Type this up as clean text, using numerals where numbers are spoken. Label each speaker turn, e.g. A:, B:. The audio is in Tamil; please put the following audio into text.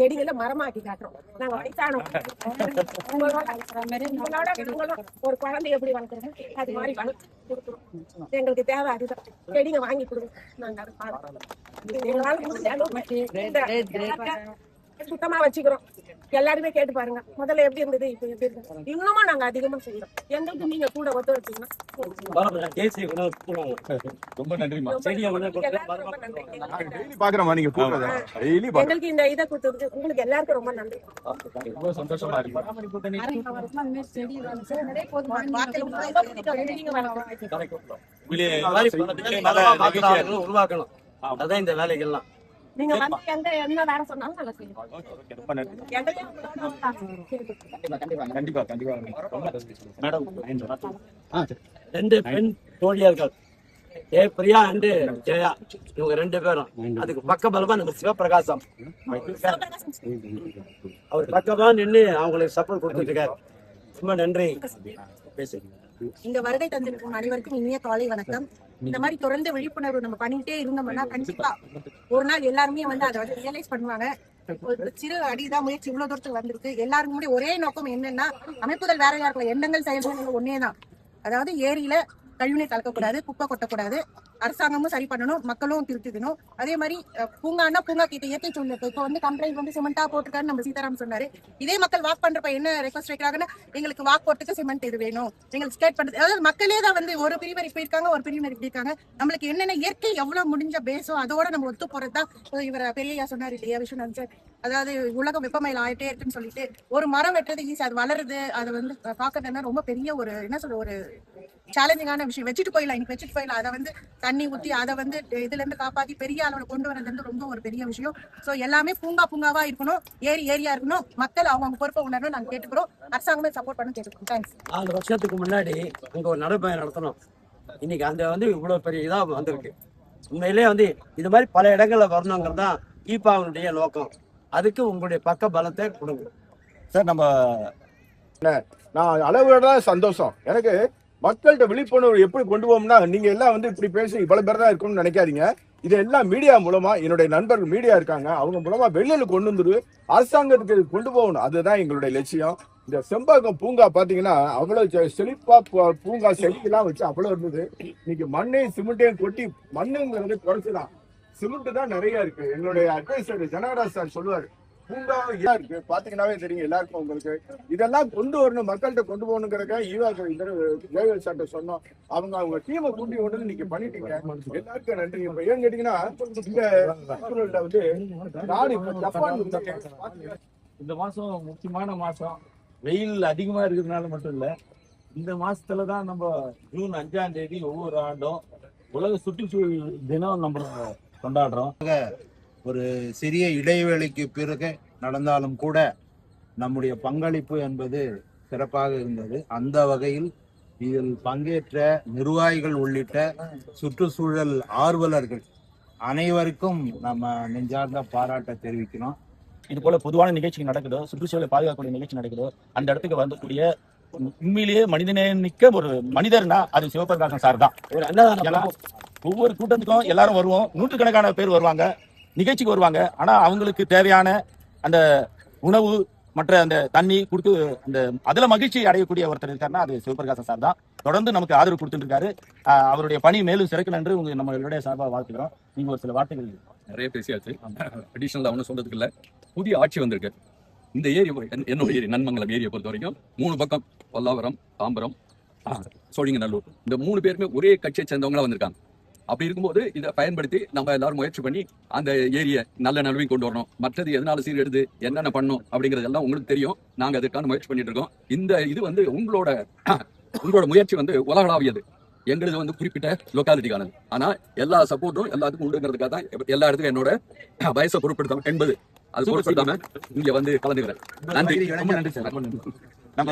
A: செடிகளை மரமாக்கி காட்டுறோம். நாங்க வயசானோம், ஒரு குழந்தை எப்படி வளர்க்குறோம் அது மாதிரி வளர்த்து கொடுக்குறோம். எங்களுக்கு தேவை அதுதான். செடிங்க வாங்கி கொடுங்க, நாங்க அதை பாதுகாக்கிறோம். சுத்தமா வச்சுக்கிறோம். எல்லாருமே கேட்டு பாருங்க, முதல்ல எப்படி இருந்தது இப்ப எப்படி இருக்கு. இன்னமும் நாங்க அதிகமா செய்யறோம். எங்களுக்கு நீங்க கூட ஒத்துழைச்சீங்கன்னா
B: ரொம்ப நன்றிமா.
A: எங்களுக்கு இந்த இதை கொடுத்ததுக்கு உங்களுக்கு எல்லாருக்கும் ரொம்ப நன்றி.
B: ரொம்ப சந்தோஷமா இருக்கு.
C: உருவாக்கணும், அதான் இந்த வேலைகள்லாம்.
A: நீங்க வந்து என்ன வேலை சொன்னாலும் நல்லா செய்யணும்.
B: கண்டிப்பா கண்டிப்பா.
C: மேடம், 2 பெண் தோழியர்கள் பிரியா அண்ட் ஜெயா, இவங்க 2 பேரும் அதுக்கு பக்கபலமா நம்ம சிவபிரகாசம் அவர் பக்கமா நின்று அவங்களுக்கு சப்போர்ட் கொடுத்துட்டு இருக்காரு. ரொம்ப நன்றி.
D: இங்க வருகை தந்திருக்கும் அனைவருக்கும் இனிய காலை வணக்கம். இந்த மாதிரி தொடர்ந்து விழிப்புணர்வு நம்ம பண்ணிட்டே இருந்தோம்னா கண்டிப்பா ஒரு நாள் எல்லாருமே வந்து அதை வந்து ரியலைஸ் பண்ணுவாங்க. ஒரு சிறு அடிதான் முயற்சி இவ்வளவு தூரத்துக்கு வந்திருக்கு. எல்லாருக்கும் ஒரே நோக்கம் என்னன்னா, அமைப்புகள் வேற யாருக்கும் எண்ணங்கள் செயல்கள் ஒன்னேதான். அதாவது ஏரியில கழிவுநீர் கலக்கக்கூடாது, குப்பை கொட்டக்கூடாது, அரசாங்கமும் சரி பண்ணணும், மக்களும் திருத்திக்கணும். அதே மாதிரி பூங்கான்னா பூங்கா கிட்ட இயற்கை சூழ்நிலை இப்போ வந்து கம்ப்ளைண்ட் வந்து சிமெண்டா போட்டுருக்காரு நம்ம சீதாராம் சொன்னாரு. இதே மக்கள் வாக் பண்றப்ப என்ன ரெக்வஸ்ட் வைக்கிறாங்கன்னா, எங்களுக்கு வாக் போட்டுக்கு சிமெண்ட் இது வேணும், எங்களுக்கு ஸ்கேட் பண்றது. அதாவது மக்களே தான் வந்து ஒரு பிரிவினர் இப்படி இருக்காங்க, ஒரு பிரிவினர் இப்படி இருக்காங்க. நம்மளுக்கு என்னென்ன இயற்கை எவ்வளவு முடிஞ்ச பேசோ அதோட நம்ம ஒத்து போறதுதான். இவர் பெரியயா சொன்னார் இல்லையா விஷயம், அதாவது உலகம் வெப்பமயல் ஆயிட்டே இருக்குன்னு சொல்லிட்டு ஒரு மரம் வெட்டுறது ஈஸி, அது வளருது, அது வந்து பாக்கிறதுனா ரொம்ப பெரிய ஒரு என்ன சொல்ற ஒரு சேலஞ்சிங்கான விஷயம். வச்சுட்டு போயிடலாம், இன்னைக்கு வச்சுட்டு போயிடலாம். அதை வந்து தண்ணி ஊற்றி அதை வந்து இதுல இருந்து காப்பாத்தி பெரிய அளவுல கொண்டு வரது வந்து ரொம்ப ஒரு பெரிய விஷயம். சோ எல்லாமே பூங்காவா இருக்கணும், ஏரியா இருக்கணும், மக்கள் அவங்க பொறுப்பை உணரணும் நாங்க கேட்டுக்கிறோம். அரசாங்கமே சப்போர்ட் பண்ண கேட்டுக்கிறோம். தேங்க்ஸ்.
C: 4 வருஷத்துக்கு முன்னாடி இங்க ஒரு நடைபயணம் நடத்தணும். இன்னைக்கு அந்த வந்து இவ்வளவு பெரிய இதா வந்திருக்கு. உண்மையிலேயே வந்து இது மாதிரி பல இடங்கள்ல வரணுங்கிறது தான் ஈபாவுடைய நோக்கம். அதுக்கு உங்களுடைய பக்க பலத்தை கொடுங்க
B: சார். நான் அளவோட சந்தோஷம். எனக்கு மக்கள்கிட்ட விழிப்புணர்வு எப்படி கொண்டு போவோம்னா, நீங்க எல்லாம் வந்து இப்படி பேசி இவ்வளவு பேர் தான் இருக்கும்னு நினைக்காதீங்க. இதெல்லாம் மீடியா மூலமா, என்னுடைய நண்பர்கள் மீடியா இருக்காங்க, அவங்க மூலமா வெளியில கொண்டு வந்து அரசாங்கத்துக்கு கொண்டு போகணும். அதுதான் எங்களுடைய லட்சியம். இந்த செம்பாக்கம் பூங்கா பாத்தீங்கன்னா அவ்வளவு செழிப்பா பூங்கா செடிக்கெல்லாம் வச்சு அவ்வளவு இருந்தது. இன்னைக்கு மண்ணையும் சிமெண்ட்டையும் கொட்டி, மண்ணுங்கிறது குறைச்சுதான், சிமெண்ட் தான் நிறைய இருக்கு. எங்களுடைய அட்வைசர் ஜனகராஜ் சார் சொல்லுவாரு, பூங்காவும் இருக்கு பாத்தீங்கன்னாவே தெரியும் எல்லாருக்கும். உங்களுக்கு இதெல்லாம் கொண்டு வரணும், மக்கள்கிட்ட கொண்டு போகணுங்கிறக்க சார்ட்ட சொன்னோம். அவங்க டீமை கூட்டி கொண்டு இன்னைக்கு பண்ணிட்டீங்க. எல்லாருக்கும் நன்றி. இப்ப ஏன்னு கேட்டீங்கன்னா,
E: இந்த மாசம் முக்கியமான மாசம், வெயில் அதிகமா இருக்கிறதுனால மட்டும் இல்ல, இந்த மாசத்துலதான் நம்ம ஜூன் 5ஆம் தேதி ஒவ்வொரு ஆண்டும் உலக சுற்றுச்சூழல் தினம் நம்ம கொண்டாடுறோம்.
F: ஒரு சிறிய இடைவேளைக்கு பிறகு நடந்தாலும் கூட நம்முடைய பங்களிப்பு என்பது சிறப்பாக இருந்தது. அந்த வகையில் இதில் பங்கேற்ற நிர்வாகிகள் உள்ளிட்ட சுற்றுச்சூழல் ஆர்வலர்கள் அனைவருக்கும் நம்ம நெஞ்சார்ந்த பாராட்ட தெரிவிக்கணும்.
G: இது போல பொதுவான நிகழ்ச்சி நடக்குதோ, சுற்றுச்சூழலை பாதுகாக்கக்கூடிய நிகழ்ச்சி நடக்குதோ, அந்த இடத்துக்கு வரக்கூடிய உண்மையிலேயே மனிதநேமிக்க ஒரு மனிதர்னா அது சிவபிரகாசம் சார் தான். ஒரு அன்னதானம் ஒவ்வொரு கூட்டத்துக்கும் எல்லாரும் வருவோம், நூற்றுக்கணக்கான பேர் வருவாங்க, நிகழ்ச்சிக்கு வருவாங்க. ஆனா அவங்களுக்கு தேவையான அந்த உணவு மற்ற அந்த தண்ணி கொடுத்து அந்த அதுல மகிழ்ச்சி அடையக்கூடிய ஒருத்தர் இருக்காருன்னா அது சிவபிரகாசம் சார் தான். தொடர்ந்து நமக்கு ஆதரவு கொடுத்துட்டு இருக்காரு. அவருடைய பணி மேலும் சிறக்கணும் என்று நம்மளுடைய சார்பாக வாழ்த்துக்கிறோம். நீங்க ஒரு சில வார்த்தைகள்.
H: நிறைய பேசியாச்சு, அடிஷனல் அவனு சொல்றதுக்கு இல்ல. புதிய ஆட்சி வந்திருக்கு. இந்த ஏரியா என்னோட ஏரியா நன்மங்கலம் ஏரியா பொறுத்த வரைக்கும் 3 பக்கம் பல்லாவரம், தாம்பரம், சோழிங்கநல்லூர், இந்த 3 பேருமே ஒரே கட்சியை சேர்ந்தவங்களா வந்திருக்காங்க. அப்படி இருக்கும்போது இதை பயன்படுத்தி நம்ம எல்லாரும் முயற்சி பண்ணி அந்த ஏரியை நல்ல நிலவையும் கொண்டு வரணும். மற்றது எதனால சீரெடுத்து என்னென்ன பண்ணணும் அப்படிங்கிறதெல்லாம் உங்களுக்கு தெரியும். நாங்க அதுக்கான முயற்சி பண்ணிட்டு இருக்கோம். இந்த இது வந்து உங்களோட முயற்சி வந்து உலகளாவியது. எங்களது வந்து குறிப்பிட்ட லொக்காலிட்டிக்கானது. ஆனா எல்லா சப்போர்ட்டும் எல்லாத்துக்கும் உண்டுங்கிறதுக்காக தான் எல்லா இடத்துக்கும் என்னோட வயசை பொருட்படுத்தாம என்பது அது பொருட்படுத்தாம இங்க வந்து கலந்துக்கிறேன். நன்றி, ரொம்ப நன்றி சார். நம்ம